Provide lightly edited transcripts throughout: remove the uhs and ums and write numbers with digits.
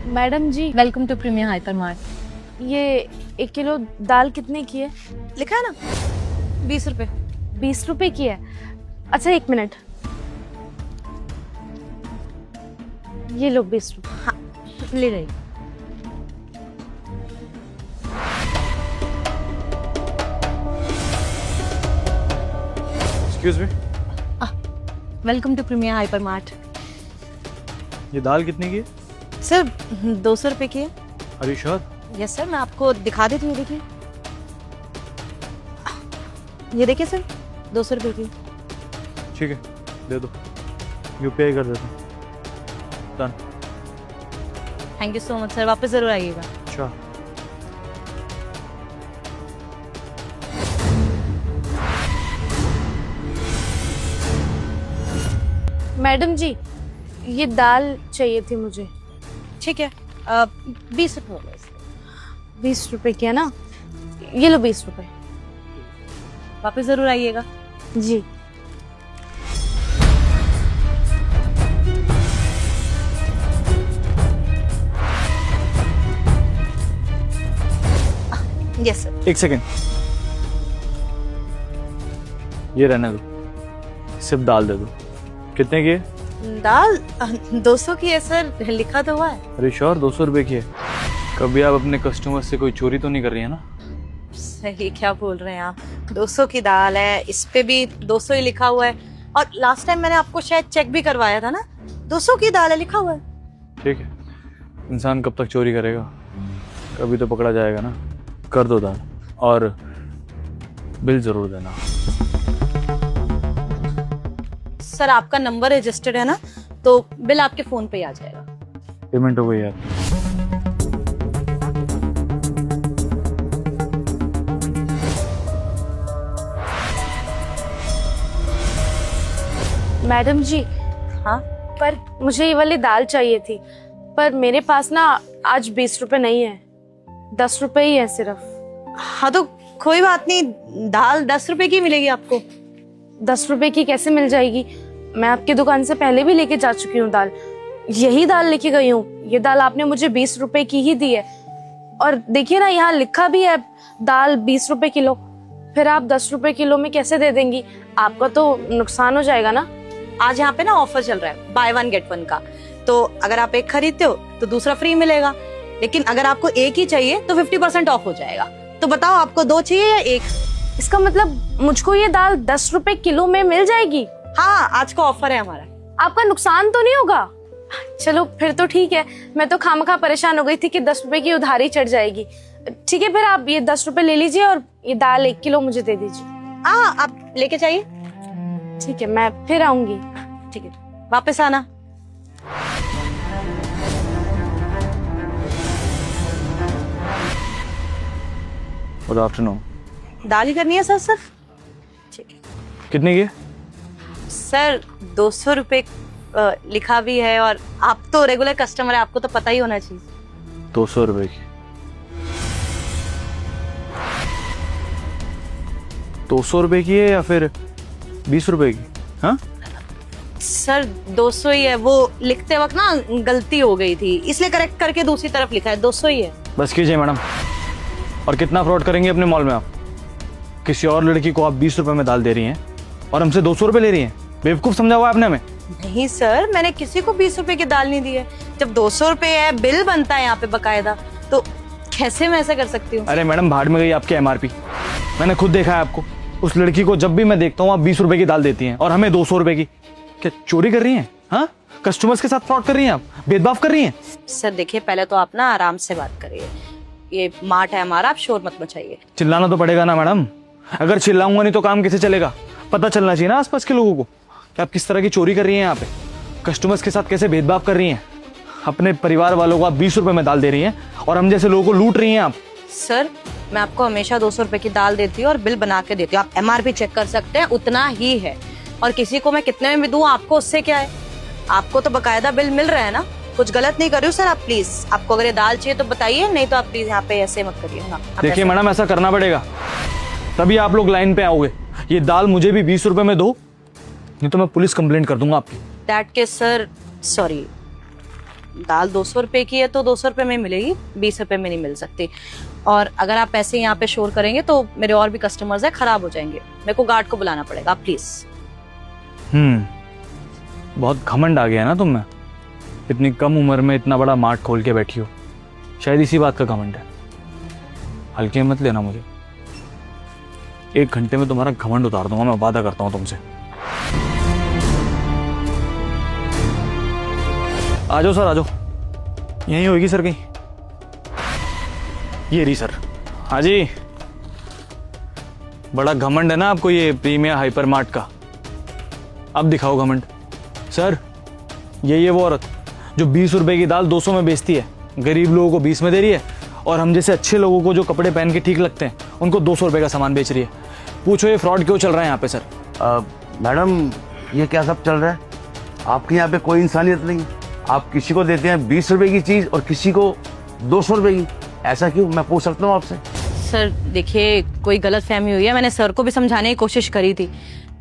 Madam जी, welcome to Premier Hypermart. ये 1 kilo दाल कितने की है? लिखा है ना 20 रुपए। 20 रुपए की है। अच्छा 1 मिनट, ये लो 20 रुपए। हाँ ले रही। Excuse me, welcome to Premier Hypermart. ये दाल कितने की है? सर 200 रुपए की है। Are you sure? Yes sir, मैं आपको दिखा देती हूँ, देखिए। ये देखिए सर, 200 रुपए की। ठीक है, दे दो, यूपीआई कर देता हूँ। Done. Thank you so much sir, वापस जरूर आइएगा। अच्छा, मैडम जी, ये दाल चाहिए थी मुझे। ठीक है, 20 रुपए हो गए इसके। 20 रुपए की है ना? ये लो 20 रुपए। वापस जरूर आइएगा। जी। Yes sir. एक सेकेंड, ये रहने दो, सिर्फ दाल दे दो। कितने की है? दाल 200 की है सर, लिखा तो हुआ है। अरे श्योर 200 रुपए की है? कभी आप अपने कस्टमर से कोई चोरी तो नहीं कर रही है ना? सही क्या बोल रहे हैं आप, 200 की दाल है, इस पे भी 200 ही लिखा हुआ है। और लास्ट टाइम मैंने आपको शायद चेक भी करवाया था ना, 200 की दाल है, लिखा हुआ है। ठीक है, इंसान कब तक चोरी करेगा, कभी तो पकड़ा जाएगा ना। कर दो दाल और बिल जरूर देना। सर आपका नंबर रजिस्टर्ड है ना, तो बिल आपके फोन पे ही आ जाएगा। पेमेंट हो गई यार। मैडम जी, हाँ पर मुझे ये वाली दाल चाहिए थी, पर मेरे पास ना आज 20 रुपए नहीं है, 10 रुपए ही है सिर्फ। हाँ तो कोई बात नहीं, दाल 10 रुपए की मिलेगी आपको। 10 रुपए की कैसे मिल जाएगी? मैं आपकी दुकान से पहले भी लेके जा चुकी हूँ दाल, यही दाल लेके गई हूँ। ये दाल आपने मुझे 20 रुपए की ही दी है, और देखिए ना यहाँ लिखा भी है दाल 20 रुपए किलो। फिर आप 10 रुपए किलो में कैसे दे देंगी? आपका तो नुकसान हो जाएगा ना। आज यहाँ पे ना ऑफर चल रहा है, बाय 1 गेट 1 का। तो अगर आप एक खरीदते हो तो दूसरा फ्री मिलेगा, लेकिन अगर आपको एक ही चाहिए तो 50% ऑफ हो जाएगा। तो बताओ आपको 2 चाहिए या 1? इसका मतलब मुझको ये दाल 10 रुपए किलो में मिल जाएगी? हाँ, आज का ऑफर है हमारा। आपका नुकसान तो नहीं होगा? चलो फिर तो ठीक है, मैं तो खामखा परेशान हो गई थी कि 10 रुपए की उधारी चढ़ जाएगी। ठीक है, फिर आप ये 10 रुपए ले लीजिए और ये दाल 1 किलो मुझे दे दीजिए। हाँ, आप लेके जाइए। ठीक है, मैं फिर आऊंगी। ठीक है, वापस आना। Good afternoon. दाल ही करनी है सर सिर्फ? ठीक है कितने की है? सर, 200 रुपए लिखा भी है, और आप तो रेगुलर कस्टमर है, आपको तो पता ही होना चाहिए। 200 रुपए की। 200 रुपए की है या फिर 20 रुपए की? हाँ सर 200 ही है, वो लिखते वक्त ना गलती हो गई थी, इसलिए करेक्ट करके दूसरी तरफ लिखा है, 200 ही है। बस कीजिए मैडम। और कितना फ्रॉड करेंगे अपने मॉल में आप? किसी और लड़की को आप 20 रुपए में दाल दे रही हैं और हमसे 200 रुपए ले रही हैं। बेवकूफ समझा हुआ आपने हमें? नहीं सर, मैंने किसी को 20 रुपए की दाल नहीं दी है। जब 200 रुपए है, बिल बनता है यहाँ पे बकायदा, तो कैसे मैं ऐसा कर सकती हूँ? अरे मैडम, भाड़ में गई आपकी एमआरपी। मैंने खुद देखा है आपको। उस लड़की को जब भी मैं देखता हूँ आप 20 रुपए की दाल देती हैं और हमें 200 रुपए की। क्या चोरी कर रही हैं? हाँ, कस्टमर्स के साथ फ्रॉड कर रही हैं आप, भेदभाव कर रही हैं। सर देखिए, पहले तो आप ना आराम से बात करिए, ये मार्ट है हमारा, आप शोर मत मचाइए। चिल्लाना तो पड़ेगा ना मैडम, अगर चिल्लाऊंगा नहीं तो काम कैसे चलेगा? पता चलना चाहिए ना आसपास के लोगों को कि आप किस तरह की चोरी कर रही हैं यहाँ पे, कस्टमर्स के साथ कैसे भेदभाव कर रही हैं। अपने परिवार वालों को आप 20 रुपए में दाल दे रही हैं और हम जैसे लोगों को लूट रही हैं आप। सर मैं आपको हमेशा 200 रुपए की दाल देती हूँ और बिल बना के देती हूँ, आप एमआरपी चेक कर सकते हैं, उतना ही है। और किसी को मैं कितने में भी दूँ, आपको उससे क्या है? आपको तो बकायदा बिल मिल रहा है ना, कुछ गलत नहीं कर रही हूँ सर। आप प्लीज, आपको अगर ये दाल चाहिए तो बताइए, नहीं तो आप प्लीज यहाँ पे ऐसे मत करिए ना। देखिए मैडम, ऐसा करना पड़ेगा तभी आप लोग लाइन पे आओगे। ये दाल मुझे भी 20 रुपए में दो, नहीं तो मैं पुलिस कंप्लेंट कर दूंगा आपकी। दैट केस सर सॉरी, दाल 200 रुपए की है तो 200 रुपए में मिलेगी, 20 रुपए में नहीं मिल सकती। और अगर आप पैसे यहाँ पे शोर करेंगे तो मेरे और भी कस्टमर्स हैं, खराब हो जाएंगे। मेरे को गार्ड को बुलाना पड़ेगा प्लीज। बहुत घमंड आ गया है ना तुम में। इतनी कम उम्र में इतना बड़ा मार्ट खोल के बैठी हो, शायद इसी बात का घमंड है। हल्के मत लेना मुझे, 1 घंटे में तुम्हारा घमंड उतार दूंगा, मैं वादा करता हूँ तुमसे। आ जाओ सर, आ जाओ, यहीं होगी सर कहीं। ये रही सर। हाँ जी, बड़ा घमंड है ना आपको ये प्रीमियर हाइपर मार्ट का। अब दिखाओ घमंड। सर ये वो औरत जो 20 रुपए की दाल 200 में बेचती है, गरीब लोगों को 20 में दे रही है, और हम जैसे अच्छे लोगों को जो कपड़े पहन के ठीक लगते हैं उनको 200 रुपए का सामान बेच रही है। पूछो ये फ्रॉड क्यों चल रहा है यहाँ पे सर? मैडम ये क्या सब चल रहा है? आपके यहाँ पे कोई इंसानियत नहीं। आप किसी को देते हैं 20 रुपए की चीज और किसी को 200 रुपए की, ऐसा क्यों? मैं पूछ सकता हूँ आपसे? सर देखिए, कोई गलत फहमी हुई है, मैंने सर को भी समझाने की कोशिश करी थी।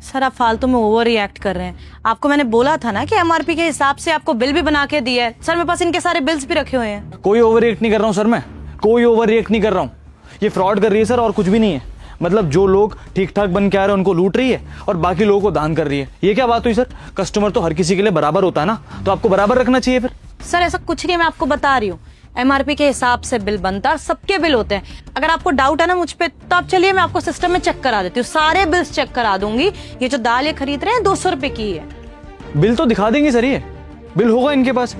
सर आप फालतू में ओवर रिएक्ट कर रहे हैं। आपको मैंने बोला था ना कि एमआरपी के हिसाब से आपको बिल भी बना के दिया है। सर मेरे पास इनके सारे बिल्स भी रखे हुए हैं। कोई ओवर रिएक्ट नहीं कर रहा हूँ सर, मैं कोई ओवर रिएक्ट नहीं कर रहा हूँ। ये फ्रॉड कर रही है सर, और कुछ भी नहीं है। मतलब जो लोग ठीक ठाक बन के आ रहे हैं उनको लूट रही है और बाकी लोगों को दान कर रही है। ये क्या बात हुई सर? कस्टमर तो हर किसी के लिए बराबर होता है ना, तो आपको बराबर रखना चाहिए फिर। सर ऐसा कुछ नहीं है, मैं आपको बता रही हूँ। एमआरपी के हिसाब से बिल बनता है, सबके बिल होते हैं। अगर आपको डाउट है ना मुझ पे, तो आप चलिए मैं आपको सिस्टम में चेक करा देती हूँ, सारे बिल्स चेक करा दूंगी। ये जो दाल ये खरीद रहे हैं 200 रुपए की है। बिल तो दिखा देंगे सर, ये बिल होगा इनके पास,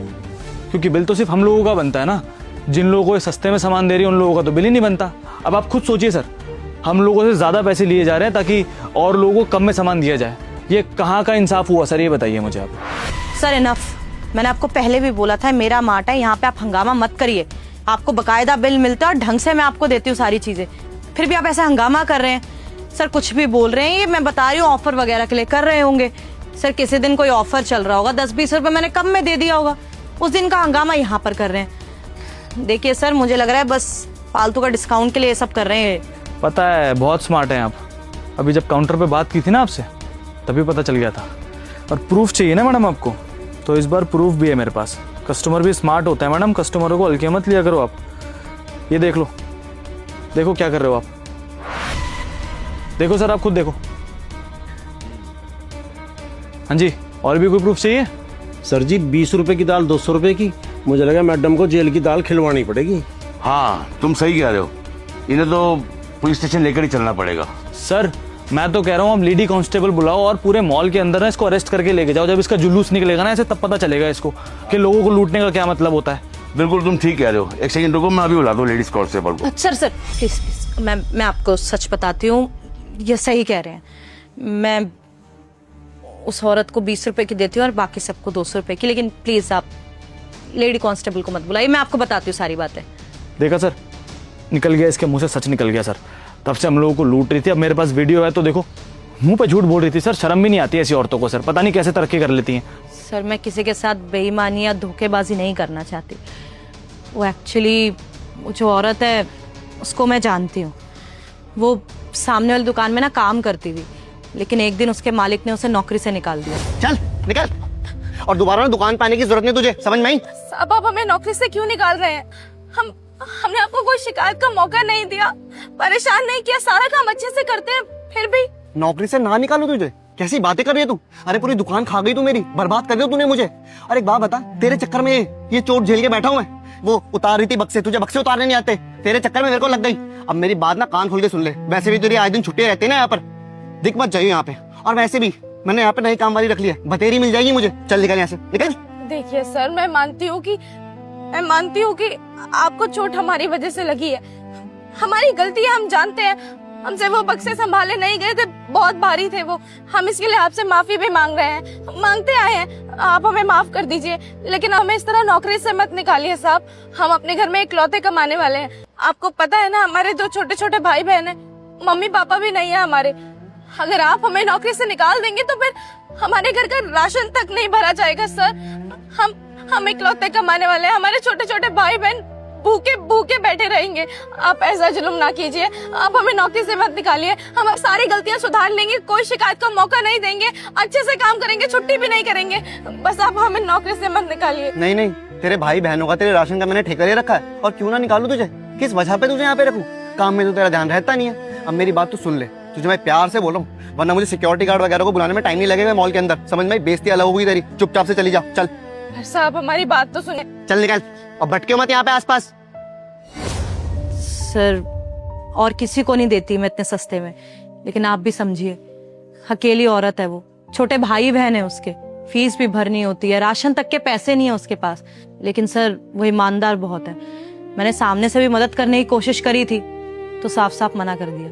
क्योंकि बिल तो सिर्फ हम लोगों का बनता है ना। जिन लोगों को ये सस्ते में सामान दे रही है उन लोगों का तो बिल ही नहीं बनता। अब आप खुद सोचिए सर, हम लोगों से ज्यादा पैसे लिए जा रहे हैं ताकि और लोगों को कम में सामान दिया जाए। ये कहाँ का इंसाफ हुआ सर, ये बताइए मुझे आप। सर इनफ, मैंने आपको पहले भी बोला था मेरा मार्ट है, यहाँ पे आप हंगामा मत करिए। आपको बकायदा बिल मिलता है और ढंग से मैं आपको देती हूँ सारी चीजें, फिर भी आप ऐसा हंगामा कर रहे हैं। सर कुछ भी बोल रहे हैं, ये मैं बता रही हूँ ऑफर वगैरह के लिए कर रहे होंगे। सर किसी दिन कोई ऑफर चल रहा होगा, 10-20 रुपए मैंने कम में दे दिया होगा, उस दिन का हंगामा यहाँ पर कर रहे हैं। देखिए सर मुझे लग रहा है बस फालतू का डिस्काउंट के लिए ये सब कर रहे हैं। पता है बहुत स्मार्ट हैं आप। अभी जब काउंटर पे बात की थी ना आपसे, तभी पता चल गया था। और प्रूफ चाहिए ना मैडम आपको, तो इस बार प्रूफ भी है मेरे पास। कस्टमर भी स्मार्ट होता है मैडम, कस्टमरों को हल्के मत लिया करो आप। ये देख लो, देखो क्या कर रहे हो आप। देखो सर, आप खुद देखो। हाँ जी, और भी कोई प्रूफ चाहिए? सर जी 20 रुपए की दाल 200 रुपए की, मुझे लगा मैडम को जेल की दाल खिलवानी पड़ेगी। हाँ तुम सही कह रहे हो, इन्हें तो पुलिस स्टेशन लेकर ही चलना पड़ेगा। सर मैं तो कह रहा हूँ आप लेडी कांस्टेबल बुलाओ और पूरे मॉल के अंदर ना इसको अरेस्ट करके लेके जाओ। जब इसका जुलूस निकलेगा ना ऐसे, तब पता चलेगा इसको कि लोगों को लूटने का क्या मतलब होता है। बिल्कुल तुम ठीक कह रहे हो। एक सेकंड रुको, मैं अभी बुला दूं लेडीज कांस्टेबल को। सर प्लीज प्लीज, मैं आपको सच बताती हूँ, ये सही कह रहे हैं। मैं उस औरत को 20 रुपए की देती हूँ और बाकी सबको 200 रुपए की, लेकिन प्लीज आप लेडी कांस्टेबल को मत बुलाइए, मैं आपको बताती हूँ सारी बातें। देखा सर, निकल गया इसके मुंह से, सच निकल गया सर। तब से हम लोगों को लूट रही थी, अब मेरे पास वीडियो है तो देखो, मुंह पे झूठ बोल रही थी सर। शर्म भी नहीं आती ऐसी औरतों को सर, पता नहीं कैसे तरक्की कर लेती हैं। सर मैं किसी के साथ बेईमानी या धोखेबाजी नहीं करना चाहती। वो एक्चुअली जो औरत है उसको मैं जानती हूँ। वो सामने वाली दुकान में ना काम करती थी, लेकिन एक दिन उसके मालिक ने उसे नौकरी से निकाल दिया। चल निकल, और दोबारा ना दुकान पे आने की जरूरत नहीं तुझे, समझ में आई? अब आप हमें नौकरी से क्यों निकाल रहे हैं? हमने आपको कोई शिकायत का मौका नहीं दिया, परेशान नहीं किया, सारा काम अच्छे से करते हैं, फिर भी नौकरी से ना निकालू तुझे? कैसी बातें कर रही है तू? अरे पूरी दुकान खा गई तू मेरी, बर्बाद कर दिया तूने मुझे। अरे एक बात बता, तेरे चक्कर में ये चोट झेल के बैठा हूं मैं। वो उतार रही थी बक्से, तुझे बक्से उतारने नहीं आते, तेरे चक्कर में मेरे को लग गई। अब मेरी बात ना कान खोल के सुन ले, वैसे भी तेरी आए दिन छुट्टियां रहती है ना यहाँ पर, दिख मत जाइए यहाँ पे। और वैसे भी मैंने यहाँ पे नई काम वाली रख लिया, बतेरी मिल जाएगी मुझे। चल निकल यहाँ से, निकल। देखिए सर, मैं मानती हूँ कि आपको चोट हमारी वजह से लगी है, हमारी गलती है, हम जानते हैं। हमसे वो बक्से संभाले नहीं गए थे, बहुत भारी थे वो, हम इसके लिए आपसे माफी भी मांग रहे हैं, मांगते आए हैं। आप हमें माफ कर दीजिए, लेकिन हमें इस तरह नौकरी से मत निकालिए साहब। हम अपने घर में इकलौते कमाने वाले हैं। आपको पता है ना, हमारे 2 छोटे-छोटे भाई बहन हैं, मम्मी पापा भी नहीं है हमारे। अगर आप हमें नौकरी से निकाल देंगे तो फिर हमारे घर का राशन तक नहीं भरा जाएगा सर। हम इकलौते कमाने वाले हैं, हमारे छोटे छोटे भाई बहन भूखे भूखे बैठे रहेंगे। आप ऐसा जुल्म ना कीजिए, आप हमें नौकरी से मत निकालिए। हम सारी गलतियां सुधार लेंगे, कोई शिकायत का मौका नहीं देंगे, अच्छे से काम करेंगे, छुट्टी भी नहीं करेंगे। बस आप हमें नौकरी से मत निकालिए। नहीं नहीं, तेरे भाई बहनों का तेरे राशन का मैंने ठेका ले रखा है, और क्यों ना निकालू तुझे? किस वजह पे तुझे यहाँ पे रखूं? काम में तो तेरा ध्यान रहता नहीं है। अब मेरी बात तो सुन ले, तुझे मैं प्यार से बोल रहा हूँ, वरना मुझे सिक्योरिटी गार्ड वगैरह को बुलाने में टाइम नहीं लगेगा मॉल के अंदर, समझ में? बेइज्जती अलग होगी तेरी। चुपचाप से चली जा, चल साहब हमारी बात तो सुनिए। चल निकल, और भटके मत यहाँ पे आसपास। सर और किसी को नहीं देती मैं इतने सस्ते में, लेकिन आप भी समझिए, अकेली औरत है वो, छोटे भाई बहन है उसके, फीस भी भरनी होती है, राशन तक के पैसे नहीं है उसके पास। लेकिन सर वो ईमानदार बहुत है। मैंने सामने से भी मदद करने की कोशिश करी थी तो साफ साफ मना कर दिया,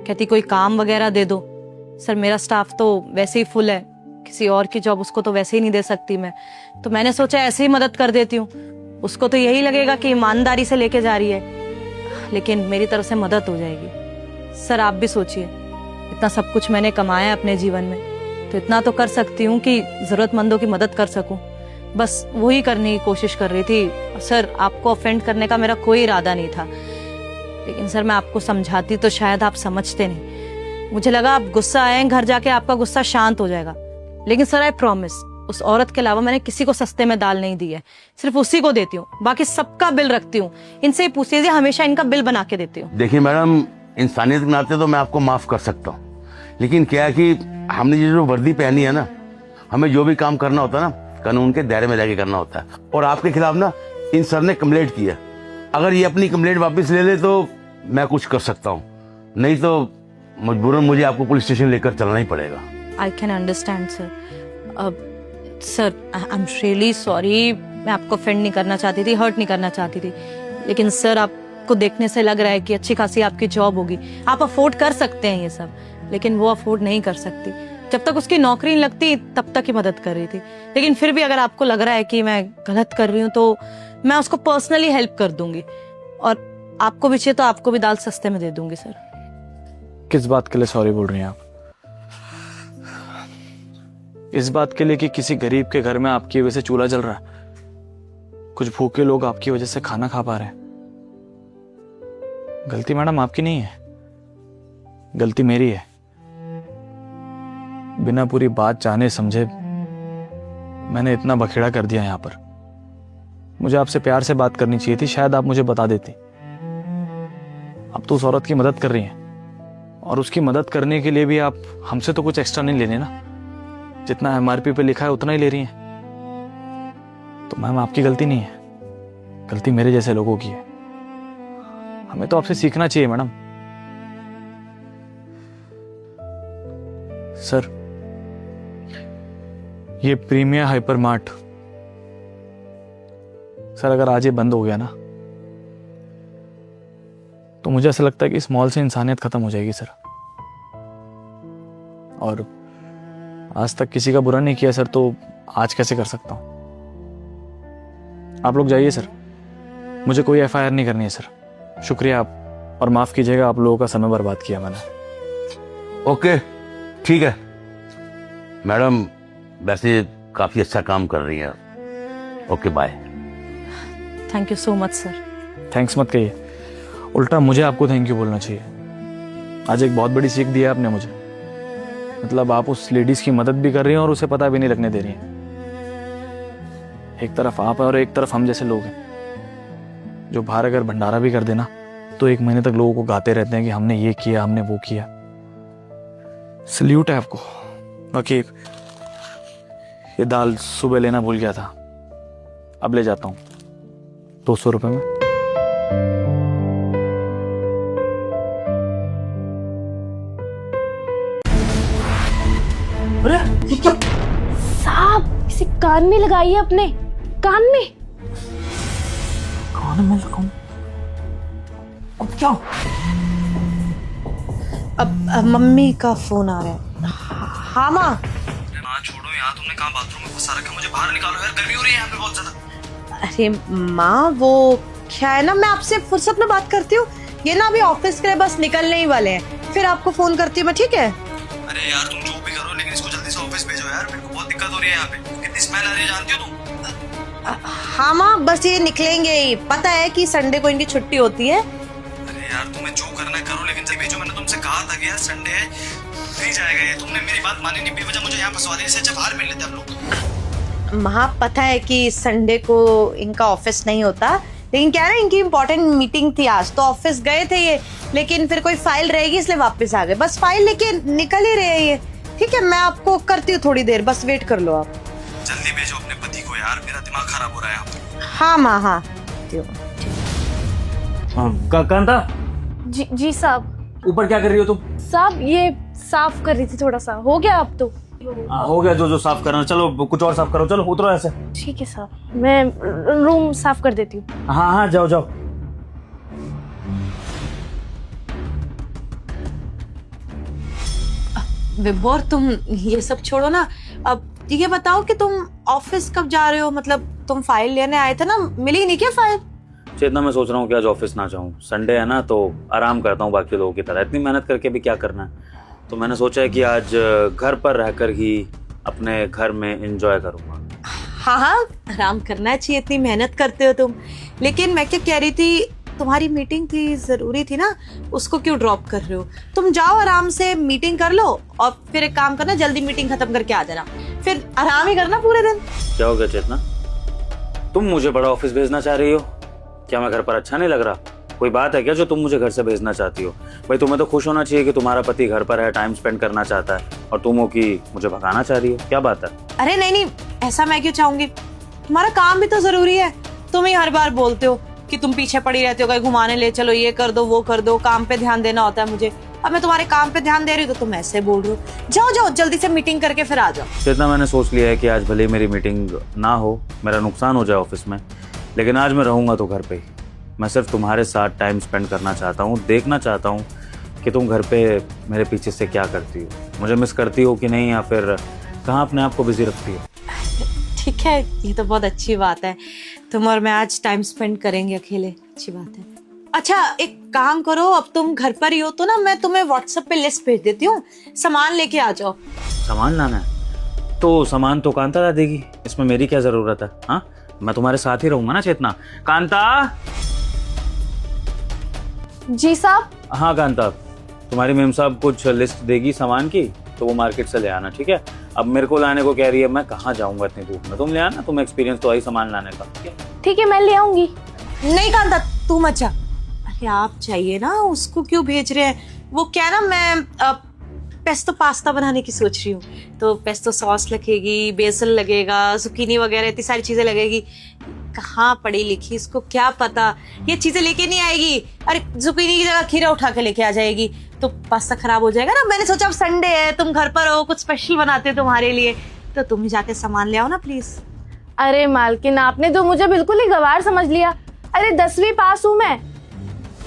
कहती कोई काम वगैरह दे दो। सर मेरा स्टाफ तो वैसे ही फुल है, किसी और की जॉब उसको तो वैसे ही नहीं दे सकती मैं, तो मैंने सोचा ऐसे ही मदद कर देती हूँ। उसको तो यही लगेगा कि ईमानदारी से लेके जा रही है, लेकिन मेरी तरफ से मदद हो जाएगी। सर आप भी सोचिए, इतना सब कुछ मैंने कमाया है अपने जीवन में, तो इतना तो कर सकती हूँ कि जरूरतमंदों की मदद कर सकूं। बस वही करने की कोशिश कर रही थी। सर आपको ऑफेंड करने का मेरा कोई इरादा नहीं था, लेकिन सर मैं आपको समझाती तो शायद आप समझते नहीं। मुझे लगा आप गुस्सा आए हैं, घर जाके आपका गुस्सा शांत हो जाएगा, लेकिन सर आई प्रॉमिस, उस औरत के अलावा मैंने किसी को सस्ते में दाल नहीं दी है, सिर्फ उसी को देती हूँ, बाकी सबका बिल रखती हूँ। इनसे ही पूछ लीजिए, हमेशा इनका बिल बना के देती हूँ। देखिए मैडम, इंसानियत के नाते तो मैं आपको माफ कर सकता हूँ, लेकिन क्या है कि हमने ये जो वर्दी पहनी है ना, हमें जो भी काम करना होता है ना, कानून के दायरे में रहकर करना होता है। और आपके खिलाफ ना इन सर ने कंप्लेंट किया, अगर ये अपनी कंप्लेंट वापस ले ले तो मैं कुछ कर सकता हूँ, नहीं तो मजबूरन मुझे आपको पुलिस स्टेशन लेकर चलना ही पड़ेगा। I can understand sir. Sir I am really sorry, मैं आपको ऑफेंड नहीं करना चाहती थी, हर्ट नहीं करना चाहती थी, लेकिन सर आपको देखने से लग रहा है कि अच्छी खासी आपकी जॉब होगी, आप अफोर्ड कर सकते हैं ये सब, लेकिन वो अफोर्ड नहीं कर सकती। जब तक उसकी नौकरी नहीं लगती तब तक ही मदद कर रही थी, लेकिन फिर भी अगर आपको लग रहा है कि मैं गलत कर रही हूँ तो मैं उसको पर्सनली हेल्प कर दूंगी, और आपको भी चाहिए तो आपको भी दाल सस्ते में दे दूंगी। सर किस बात के लिए सॉरी बोल रही हैं आप? इस बात के लिए कि किसी गरीब के घर में आपकी वजह से चूल्हा जल रहा है, कुछ भूखे लोग आपकी वजह से खाना खा पा रहे हैं। गलती मैडम आपकी नहीं है, गलती मेरी है। बिना पूरी बात जाने समझे मैंने इतना बखेड़ा कर दिया यहाँ पर। मुझे आपसे प्यार से बात करनी चाहिए थी, शायद आप मुझे बता देती। आप तो उस औरत की मदद कर रही हैं, और उसकी मदद करने के लिए भी आप हमसे तो कुछ एक्स्ट्रा नहीं लेने ना, जितना एमआरपी पे लिखा है उतना ही ले रही हैं। तो मैम आपकी गलती नहीं है, गलती मेरे जैसे लोगों की है। हमें तो आपसे सीखना चाहिए मैडम। सर ये प्रीमियर हाइपर मार्ट सर अगर आज ये बंद हो गया ना, तो मुझे ऐसा लगता है कि इस मॉल से इंसानियत खत्म हो जाएगी सर। और आज तक किसी का बुरा नहीं किया सर, तो आज कैसे कर सकता हूं? आप लोग जाइए सर, मुझे कोई एफआईआर नहीं करनी है सर। शुक्रिया आप, और माफ कीजिएगा आप लोगों का समय बर्बाद किया मैंने। ओके ठीक है मैडम, वैसे काफी अच्छा काम कर रही हैं। Okay bye. Thank you so much sir. Thanks मत कहिए, उल्टा मुझे आपको थैंक यू बोलना चाहिए। आज एक बहुत बड़ी सीख दी है आपने मुझे। मतलब आप उस लेडीज की मदद भी कर रही हैं और उसे पता भी नहीं लगने दे रही हैं। एक तरफ आप है और एक तरफ हम जैसे लोग हैं, जो बाहर अगर भंडारा भी कर देना तो 1 महीने तक लोगों को गाते रहते हैं कि हमने ये किया, हमने वो किया। सल्यूट है आपको। बाकी ये दाल सुबह लेना भूल गया था, अब ले जाता हूँ 200 रुपए में। साहब इसे कान में लगाइए, अपने कान में। कान में लगाऊं? अब क्या? अब मम्मी का फोन आ रहा है। हाँ माँ। माँ छोड़ो, यहाँ तुमने कहाँ बाथरूम में घुसा रखा, मुझे बाहर निकालो यार, गर्मी हो रही है यहाँ पे बहुत ज्यादा। अरे माँ वो क्या है ना, मैं आपसे फुर्सत में बात करती हूँ, ये ना अभी ऑफिस के लिए बस निकलने ही वाले हैं, फिर आपको फोन करती हूँ मैं, ठीक है? अरे यार तुम जो भी करो, लेकिन इसको जल्दी से ऑफिस भेजो यार, मेरे को बहुत दिक्कत हो रही है यहाँ पे। कितनी स्मेल आ रही है जानती हो तुम? हाँ माँ, बस ये निकलेंगे ही। पता है कि संडे को इनकी छुट्टी होती है। अरे यार तुम्हें जो करना है करो, लेकिन जब जो मैंने तुमसे कहा था कि यार संडे है नहीं जाएगा ये, तुमने मेरी बात मानी नहीं, बेवजह मुझे यहाँ फंसवा दिया। इससे अच्छा बाहर मिल लेते हम लोग। माँ पता है कि संडे को इनका ऑफिस नहीं होता, लेकिन क्या ना इनकी इम्पोर्टेंट मीटिंग थी आज, तो ऑफिस गए थे ये, लेकिन फिर कोई फाइल रहेगी इसलिए वापस आ गए। बस फाइल लेके निकल ही रहे हैं ये। ठीक है, मैं आपको करती हूँ थोड़ी देर, बस वेट कर लो आप। जल्दी भेजो अपने पति को यार, मेरा दिमाग खराब हो रहा है यहाँ पे। हाँ माँ, हाँ। कांता, जी साहब। ऊपर क्या कर रही हो तुम? साहब ये साफ कर रही थी थोड़ा सा, हो गया अब तो? हो गया जो साफ करना। चलो कुछ और साफ करो, चलो उतरो ऐसे। ठीक है साहब, मैं रूम साफ कर देती हूँ। हाँ हाँ जाओ जाओ। विभोर तुम ये सब छोड़ो ना, अब ये बताओ कि तुम ऑफिस कब जा रहे हो? मतलब तुम फाइल लेने आए थे ना, मिली नहीं क्या फाइल? चेतना, मैं सोच रहा हूँ कि आज ऑफिस ना जाऊँ। संडे है ना, तो आराम करता हूँ बाकी लोगों की तरह। इतनी मेहनत करके भी क्या करना है, तो मैंने सोचा है कि आज घर पर रहकर ही अपने घर में एंजॉय करूँगा। हाँ हाँ, आराम करना चाहिए, इतनी मेहनत करते हो तुम। लेकिन मैं क्या कह रही थी, तुम्हारी मीटिंग थी, जरूरी थी ना, उसको क्यों ड्रॉप कर रहे हो? तुम जाओ आराम से मीटिंग कर लो और फिर एक काम करना, जल्दी मीटिंग खत्म करके आ जाना, फिर आराम ही करना पूरे दिन। क्या हो गया चेतना, तुम मुझे बड़ा ऑफिस भेजना चाह रही हो? क्या मैं घर पर अच्छा नहीं लग रहा? कोई बात है क्या जो तुम मुझे घर से भेजना चाहती हो? भाई तुम्हें तो खुश होना चाहिए कि तुम्हारा पति घर पर है, टाइम स्पेंड करना चाहता है, और तुम हो कि मुझे भगाना चाह रही हो। क्या बात है? अरे नहीं नहीं, ऐसा मैं क्यों चाहूंगी? तुम्हारा काम भी तो जरूरी है। तुम ही हर बार बोलते हो कि तुम पीछे पड़ी रहती हो, कहीं घुमाने ले चलो, ये कर दो वो कर दो, काम पे ध्यान देना होता है मुझे। अब मैं तुम्हारे काम पे ध्यान दे रही हूँ तो तुम ऐसे बोल रहे हो। जाओ जाओ जल्दी से मीटिंग करके फिर आ जाओ। चेतना, मैंने सोच लिया है कि आज भले मेरी मीटिंग ना हो, मेरा नुकसान हो जाए ऑफिस में, लेकिन आज मैं रहूंगा तो घर पे ही। मैं सिर्फ तुम्हारे साथ टाइम स्पेंड करना चाहता हूँ, देखना चाहता हूँ कि तुम घर पे मेरे पीछे से क्या करती हो, मुझे मिस करती हो कि नहीं, या फिर कहाँ अपने आप को बिजी रखती हो। ठीक है, ये तो बहुत अच्छी बात है, तुम और मैं आज टाइम स्पेंड करेंगे अकेले, अच्छी बात है। अच्छा एक काम करो, अब तुम घर पर ही हो तो ना मैं तुम्हें व्हाट्सएप पे लिस्ट भेज देती हूँ, सामान लेके आ जाओ। सामान लाना है तो सामान तो कांता ला देगी, इसमें मेरी क्या जरूरत है? हाँ, मैं तुम्हारे साथ ही रहूंगा ना चेतना। कांता। जी साहब। हाँ कांता, तुम्हारी मेम साहब कुछ लिस्ट देगी सामान की, तो वो मार्केट से ले आना, ठीक है? अब मेरे को लाने को कह रही है, मैं कहाँ जाऊंगा इतनी धूप में, तुम ले आना, तुम्हें एक्सपीरियंस तो आई सामान लाने का। ठीक है, मैं ले आऊंगी। नहीं कांता, तू मत जा। अरे आप चाहिए ना, उसको क्यों भेज रहे हैं? वो क्या ना, मैं पेस्टो पास्ता बनाने की सोच रही हूँ, तो पेस्टो सॉस लगेगी, बेसल लगेगा, zucchini वगैरह इतनी सारी चीजें लगेगी। कहाँ पढ़ी लिखी, इसको क्या पता, ये चीजें लेके नहीं आएगी। अरे zucchini की जगह खीरा उठा के लेके आ जाएगी, तो पास्ता खराब हो जाएगा ना। मैंने सोचा अब संडे है, तुम घर पर हो, कुछ स्पेशल बनाते हो तुम्हारे लिए, तो तुम ही जाके सामान ले आओ ना प्लीज। अरे मालकिन, आपने तो मुझे बिल्कुल ही गवार समझ लिया। अरे 10वीं पास हूँ मैं,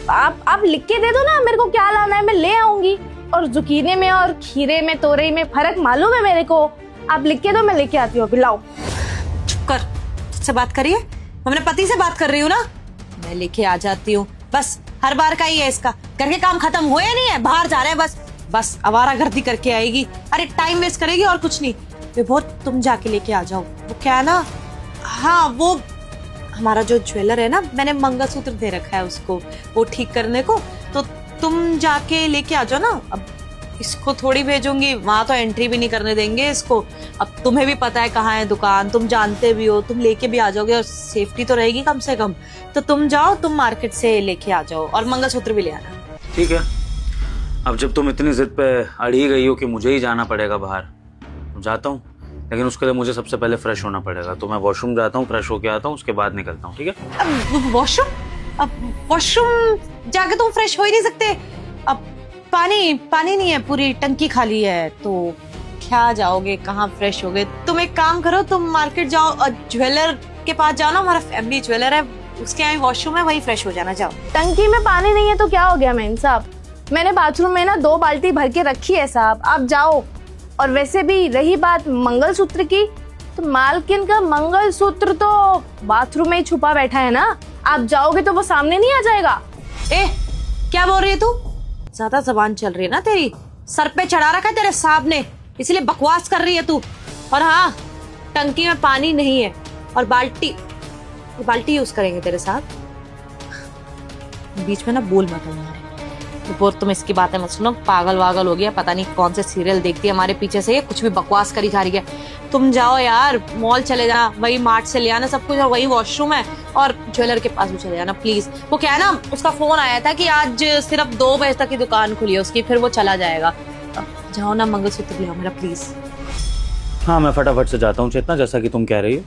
आप लिख के दे दो ना मेरे को क्या लाना है, मैं ले आऊंगी। और जुकीने में और खीरे में तोरई में फर्क मालूम है मेरे को, आप लिख के दो, मैं लेके आती हूँ। अभी लाओ। चुप कर, तुझसे बात करिए, मैं अपने पति से बात कर रही हूँ ना, मैं लेके आ जाती हूँ। बस हर बार का ही है इसका, घर के काम खत्म हुए नहीं है, बाहर जा रहे हैं बस आवारागर्दी करके आएगी। अरे टाइम वेस्ट करेगी और कुछ नहीं। विभोर तुम जाके लेके आ जाओ। वो क्या है ना, हाँ वो हमारा जो ज्वेलर है ना, मैंने मंगलसूत्र दे रखा है उसको वो ठीक करने को, तो तुम जाके लेके आ जाओ ना। अब इसको थोड़ी भेजूंगी, वहां तो एंट्री भी नहीं करने देंगे इसको। अब तुम्हें भी पता है कहाँ है दुकान, तुम जानते भी हो, तुम लेके भी आ जाओगे और सेफ्टी तो रहेगी कम से कम। तो तुम जाओ, तुम मार्केट से लेके आ जाओ और मंगलसूत्र भी ले आना। ठीक है, अब जब तुम इतनी जिद पे अड़ी गई हो कि मुझे ही जाना पड़ेगा बाहर, तो जाता हूँ, लेकिन उसके लिए मुझे सबसे पहले फ्रेश होना पड़ेगा। तो मैं वॉशरूम जाता हूँ, फ्रेश होके आता हूँ, उसके बाद निकलता हूँ, ठीक है? अब वॉशरूम जाके तुम फ्रेश हो ही नहीं सकते। अब पानी नहीं है, पूरी टंकी खाली है, तो क्या जाओगे, कहाँ फ्रेश होगे? तुम एक काम करो, तुम मार्केट जाओ और ज्वेलर के पास जाओ ना, हमारा फैमिली ज्वेलर है, उसके यहाँ वॉशरूम है, वही फ्रेश हो जाना। जाओ। टंकी में पानी नहीं है तो क्या हो गया मेम साहब, मैंने बाथरूम में ना 2 बाल्टी भर के रखी है साहब, आप जाओ। और वैसे भी रही बात मंगलसूत्र की, तो मालकिन का मंगलसूत्र तो बाथरूम में ही छुपा बैठा है ना, आप जाओगे तो वो सामने नहीं आ जाएगा। क्या बोल रही है तू? ज्यादा जबान चल रही है ना तेरी, सर पे चढ़ा रखा है तेरे साहब ने, इसलिए बकवास कर रही है तू। और हाँ, टंकी में पानी नहीं है और बाल्टी ये बाल्टी यूज करेंगे तेरे साथ। बीच में ना बोल मत हमारे। और तुम इसकी बातें मत सुनो, पागल वागल हो गया, पता नहीं कौन से सीरियल देखती है हमारे पीछे से, कुछ भी बकवास करी जा रही है। तुम जाओ यार, मॉल चले जाना, वही मार्ट से ले आना सब कुछ, और वही वॉशरूम है, और ज्वेलर के पास भी चले जाना प्लीज। वो क्या है ना, उसका फोन आया था कि आज सिर्फ 2 बजे तक की दुकान खुली है उसकी, फिर वो चला जाएगा। जाओ ना, मंगलसूत्र ले आओ मेरा प्लीज। हाँ, मैं फटाफट से जाता हूँ चेतना, जैसा कि तुम कह रही हो,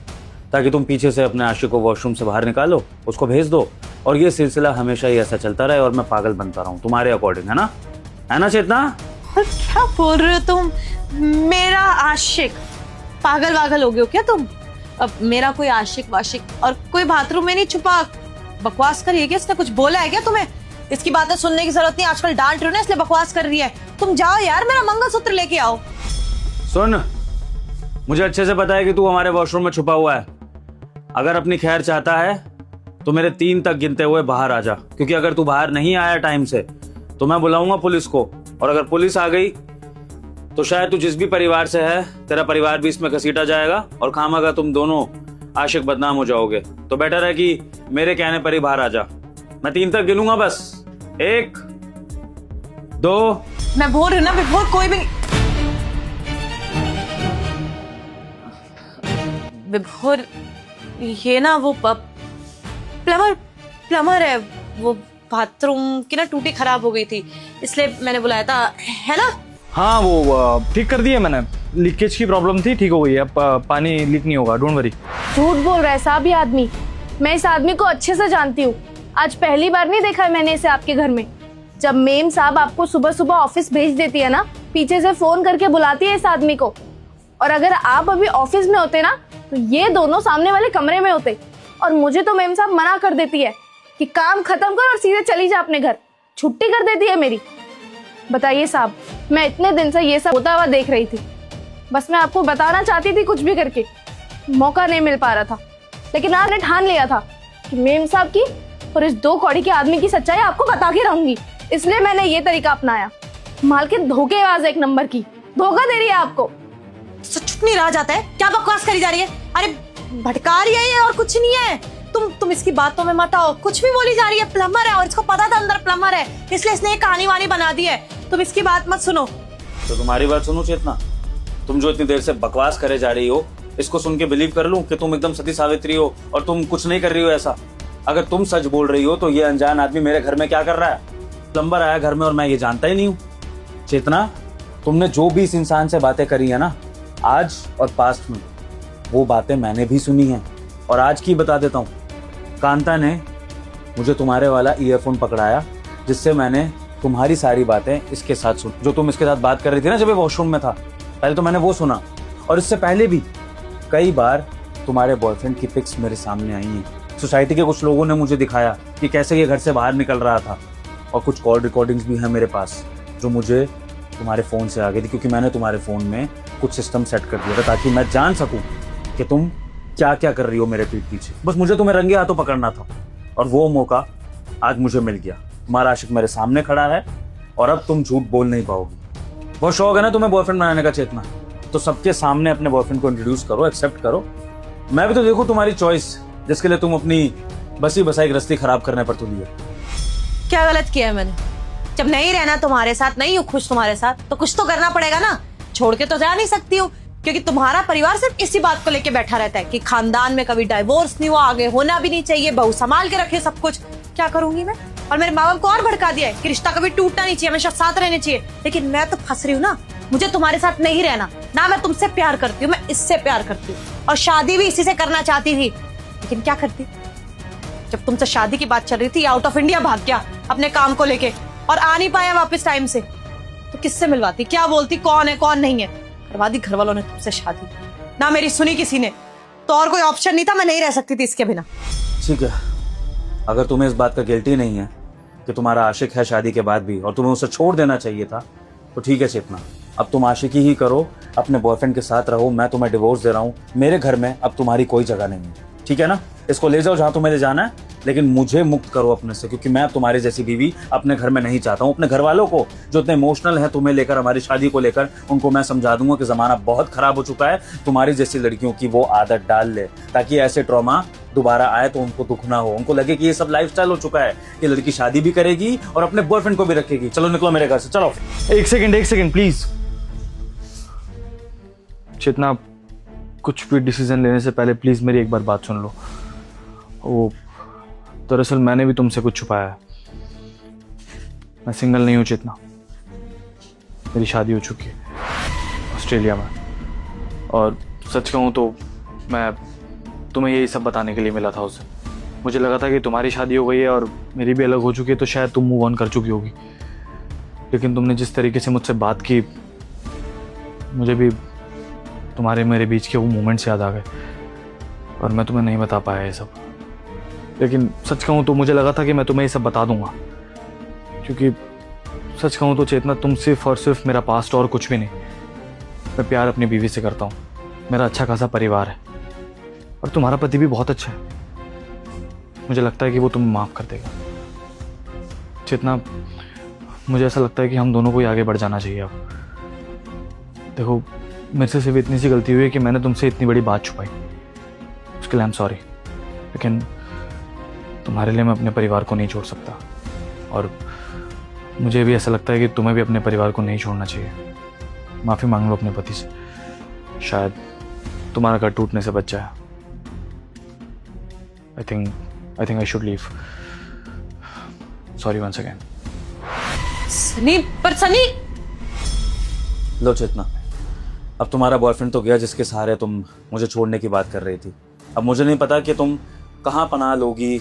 ताकि तुम पीछे से अपने आशिक को वॉशरूम से बाहर निकालो, उसको भेज दो, और ये सिलसिला हमेशा ही ऐसा चलता रहे और मैं पागल बनता रहूं तुम्हारे अकॉर्डिंग, है ना चेतना? और क्या बोल रहे हो तुम? मेरा आशिक? पागल वागल हो गए हो क्या तुम? अब मेरा कोई आशिक वाशिक और कोई बाथरूम में नहीं छुपा बकवास कर रही है क्या? इसने कुछ बोला है क्या तुम्हें? इसकी बातें सुनने की जरूरत नहीं, आजकल डांट रही हो ना इसलिए बकवास कर रही है। तुम जाओ यार, मेरा मंगलसूत्र लेके आओ। सुन, मुझे अच्छे से पता है कि तू हमारे वॉशरूम में छुपा हुआ है। अगर अपनी खैर चाहता है तो मेरे 3 तक गिनते हुए बाहर आ जा, क्योंकि अगर तू बाहर नहीं आया टाइम से तो मैं बुलाऊंगा पुलिस को, और अगर पुलिस आ गई तो शायद तू जिस भी परिवार से है तेरा परिवार भी इसमें घसीटा जाएगा, और खामखा तुम दोनों आशिक बदनाम हो जाओगे। तो बेटर है कि मेरे कहने पर ही बाहर आ जा। मैं 3 तक गिनूंगा बस। 1 2। मैं बोल रही हूँ ना विभोर, कोई भी विभोर, ये ना वो प्लम्बर है, वो बाथरूम की ना टूटी खराब हो गई थी, इसलिए मैंने बुलाया था, है ना? हाँ, वो ठीक कर दिया मैंने। लीकेज की प्रॉब्लम थी, ठीक हो गई, अब पानी लीक नहीं होगा, डोंट वरी। झूठ बोल रहा है साहब ये आदमी। मैं इस आदमी को अच्छे से जानती हूँ, आज पहली बार नहीं देखा है मैंने इसे आपके घर में। जब मेम साहब आपको सुबह सुबह ऑफिस भेज देती है ना, पीछे से फोन करके बुलाती है इस आदमी को, और अगर आप अभी ऑफिस में होते ना तो ये दोनों सामने वाले कमरे में होते, और मुझे तो मेम साहब मना कर देती है कि काम खत्म कर और सीधे चली जा अपने घर, छुट्टी कर देती है मेरी। बताइए साहब, मैं इतने दिन से ये सब होता हुआ देख रही थी, बस मैं आपको बताना चाहती थी कुछ भी करके, मौका नहीं मिल पा रहा था, लेकिन आज मैंने ठान लिया था कि मेम साहब की और इस 2 कौड़ी के आदमी की सच्चाई आपको बता के रहूंगी, इसलिए मैंने ये तरीका अपनाया। मालकिन धोखेबाज 1 नंबर की, धोखा दे रही है आपको। चुप नहीं रहा जाता है, क्या बकवास करी जा रही है? अरे भटका रही है ये, और कुछ नहीं है। तुम इसकी बातों में मत आओ, कुछ भी बोली जा रही है। प्लम्बर है और इसको पता था अंदर प्लम्बर है, इसलिए इसने एक कहानी वानी बना दी है। तुम इसकी बात मत सुनो। तो तुम्हारी बात सुनूं चेतना? तुम जो इतनी देर से बकवास करे जा रही हो, इसको सुन के बिलीव कर लूं कि तुम एकदम सती सावित्री हो और तुम कुछ नहीं कर रही हो ऐसा? अगर तुम सच बोल रही हो तो ये अनजान आदमी मेरे घर में क्या कर रहा है? प्लम्बर आया घर में और मैं ये जानता ही नहीं हूँ। चेतना, तुमने जो भी इस इंसान से बातें करी है ना आज और पास्ट में, वो बातें मैंने भी सुनी हैं, और आज की बता देता हूँ। कांता ने मुझे तुम्हारे वाला ईयरफोन पकड़ाया, जिससे मैंने तुम्हारी सारी बातें इसके साथ सुनी। जो तुम इसके साथ बात कर रही थी ना जब ये वॉशरूम में था, पहले तो मैंने वो सुना, और इससे पहले भी कई बार तुम्हारे बॉयफ्रेंड की पिक्स मेरे सामने आई हैं। सोसाइटी के कुछ लोगों ने मुझे दिखाया कि कैसे ये घर से बाहर निकल रहा था, और कुछ कॉल रिकॉर्डिंग्स भी हैं मेरे पास जो मुझे तुम्हारे फ़ोन से आ गई थी, क्योंकि मैंने तुम्हारे फ़ोन में कुछ सिस्टम सेट कर दिया था ताकि मैं जान सकूं कि तुम क्या क्या कर रही हो मेरे पीठ पीछे। बस मुझे तुम्हें रंगे हाथों पकड़ना था, और वो मौका आज मुझे मिल गया। तुम्हारा आशिक मेरे सामने खड़ा है और अब तुम झूठ बोल नहीं पाओगी। वो शौक है ना तुम्हें बॉयफ्रेंड बनाने का चेतना, तो सबके सामने अपने बॉयफ्रेंड को इंट्रोड्यूस करो, एक्सेप्ट करो। मैं भी तो देखूं तुम्हारी चॉइस, जिसके लिए तुम अपनी बसी बसाई गृहस्थी खराब करने पर तुली है। क्या गलत किया है मैंने? जब नहीं रहना तुम्हारे साथ, नहीं हूँ खुश तुम्हारे साथ, तो कुछ तो करना पड़ेगा ना। छोड़ के तो जा नहीं सकती हूँ, क्योंकि तुम्हारा परिवार सिर्फ इसी बात को लेके बैठा रहता है कि खानदान में कभी डाइवोर्स नहीं हुआ, आगे होना भी नहीं चाहिए, बहू संभाल के रखे सब कुछ। क्या करूंगी मैं? और मेरे माँ बाप को और भड़का दिया है कि रिश्ता कभी टूटना नहीं चाहिए, हमेशा साथ रहने चाहिए। लेकिन मैं तो फंस रही हूँ ना, मुझे तुम्हारे साथ नहीं रहना ना। मैं तुमसे प्यार करती हूँ, मैं इससे प्यार करती हूँ, और शादी भी इसी से करना चाहती थी। लेकिन क्या करती, जब तुमसे शादी की बात चल रही थी, आउट ऑफ इंडिया भाग गया अपने काम को लेके, और आ नहीं पाया वापस टाइम से, तो किससे मिलवाती, क्या बोलती, कौन है कौन नहीं है? करवा दी घर वालों ने तुमसे शादी, ना मेरी सुनी किसी ने, तो और कोई ऑप्शन नहीं था, मैं नहीं रह सकती थी इसके बिना। ठीक है, अगर तुम्हें इस बात का गिल्टी नहीं है कि तुम्हारा आशिक है शादी के बाद भी और तुम्हें उसे छोड़ देना चाहिए था, तो ठीक है चेतना, अब तुम आशिकी ही करो, अपने बॉयफ्रेंड के साथ रहो। मैं तुम्हें डिवोर्स दे रहा हूँ, मेरे घर में अब तुम्हारी कोई जगह नहीं है, ठीक है ना? इसको ले जाओ जहां तुम्हें ले जाना है, लेकिन मुझे मुक्त करो अपने से, क्योंकि मैं तुम्हारी जैसी बीवी अपने घर में नहीं चाहता हूँ। अपने घर वालों को जो इतने इमोशनल है तुम्हें लेकर, हमारी शादी को लेकर, उनको मैं समझा दूंगा कि जमाना बहुत खराब हो चुका है, तुम्हारी जैसी लड़कियों की वो आदत डाल ले, ताकि ऐसे ट्रॉमा दोबारा आए तो उनको दुख ना हो, उनको लगे कि ये सब लाइफस्टाइल हो चुका है, ये लड़की शादी भी करेगी और अपने बॉयफ्रेंड को भी रखेगी। चलो निकलो मेरे घर से, चलो। एक सेकंड प्लीज। चेतना, कुछ भी डिसीजन लेने से पहले प्लीज मेरी एक बार बात सुन लो। वो दरअसल मैंने भी तुमसे कुछ छुपाया है। मैं सिंगल नहीं हूं चेतना, मेरी शादी हो चुकी है ऑस्ट्रेलिया में। और सच कहूं तो मैं तुम्हें यही सब बताने के लिए मिला था उससे। मुझे लगा था कि तुम्हारी शादी हो गई है और मेरी भी अलग हो चुकी है, तो शायद तुम मूव ऑन कर चुकी होगी। लेकिन तुमने जिस तरीके से मुझसे बात की, मुझे भी तुम्हारे मेरे बीच के वो मोमेंट्स याद आ गए और मैं तुम्हें नहीं बता पाया ये सब। लेकिन सच कहूँ तो मुझे लगा था कि मैं तुम्हें ये सब बता दूंगा, क्योंकि सच कहूँ तो चेतना, तुम सिर्फ और सिर्फ मेरा पास्ट और कुछ भी नहीं। मैं प्यार अपनी बीवी से करता हूँ, मेरा अच्छा खासा परिवार है और तुम्हारा पति भी बहुत अच्छा है। मुझे लगता है कि वो तुम्हें माफ़ कर देगा। चेतना, मुझे ऐसा लगता है कि हम दोनों को ही आगे बढ़ जाना चाहिए अब। देखो, मेरे से सिर्फ इतनी सी गलती हुई है कि मैंने तुमसे इतनी बड़ी बात छुपाई, उसके लिए आई एम सॉरी। लेकिन तुम्हारे लिए मैं अपने परिवार को नहीं छोड़ सकता और मुझे भी ऐसा लगता है कि तुम्हें भी अपने परिवार को नहीं छोड़ना चाहिए। माफ़ी मांग लो अपने पति से, शायद तुम्हारा घर टूटने से बच जाए। I think I should leave. Sorry once again. Sunny, पर सनी, लो चेतना, अब तुम्हारा बॉयफ्रेंड तो गया जिसके सहारे तुम मुझे छोड़ने की बात कर रही थी। अब मुझे नहीं पता कि तुम कहाँ पनाह लोगी,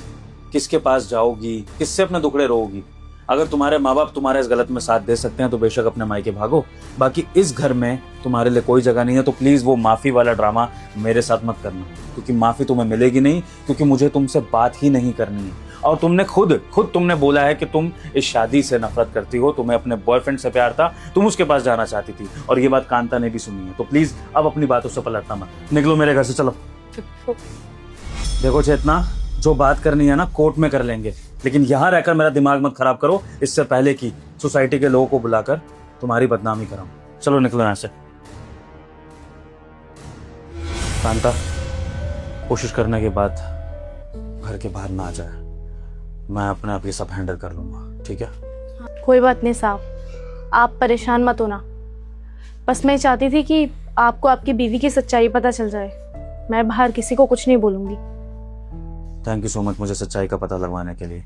किसके पास जाओगी, किससे अपने दुखड़े रोओगी। अगर तुम्हारे माँ बाप तुम्हारे इस गलत में साथ दे सकते हैं तो बेशक अपने मायके भागो, बाकी इस घर में तुम्हारे लिए कोई जगह नहीं है। तो प्लीज वो माफी वाला ड्रामा मेरे साथ मत करना, क्योंकि माफी तुम्हें मिलेगी नहीं, क्योंकि मुझे तुमसे बात ही नहीं करनी है। और तुमने खुद तुमने बोला है कि तुम इस शादी से नफरत करती हो, तुम्हें अपने बॉयफ्रेंड से प्यार था, तुम उसके पास जाना चाहती थी, और ये बात कांता ने भी सुनी है। तो प्लीज अब अपनी बातों से पलटना मत, निकलो मेरे घर से, चलो। देखो चेतना, जो बात करनी है ना कोर्ट में कर लेंगे, लेकिन यहाँ रहकर मेरा दिमाग मत खराब करो, इससे पहले कि सोसाइटी के लोगों को बुलाकर तुम्हारी बदनामी कराऊं। चलो निकलो यहाँ से। कांता, कोशिश करने के बाद घर के बाहर ना आ जाए, मैं अपने आप ये सब हैंडल कर लूंगा, ठीक है? कोई बात नहीं साहब, आप परेशान मत होना। बस मैं चाहती थी कि आपको आपकी बीवी की सच्चाई पता चल जाए। मैं बाहर किसी को कुछ नहीं बोलूंगी। थैंक यू सो मच मुझे सच्चाई का पता लगवाने के लिए।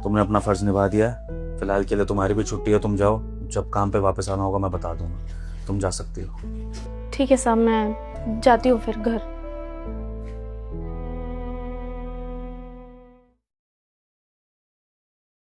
तुमने अपना फर्ज निभा दिया है। फिलहाल के लिए तुम्हारी भी छुट्टी है, तुम जाओ। जब काम पे वापस आना होगा मैं बता दूंगा, तुम जा सकती हो। ठीक है साहब, मैं जाती हूँ फिर घर।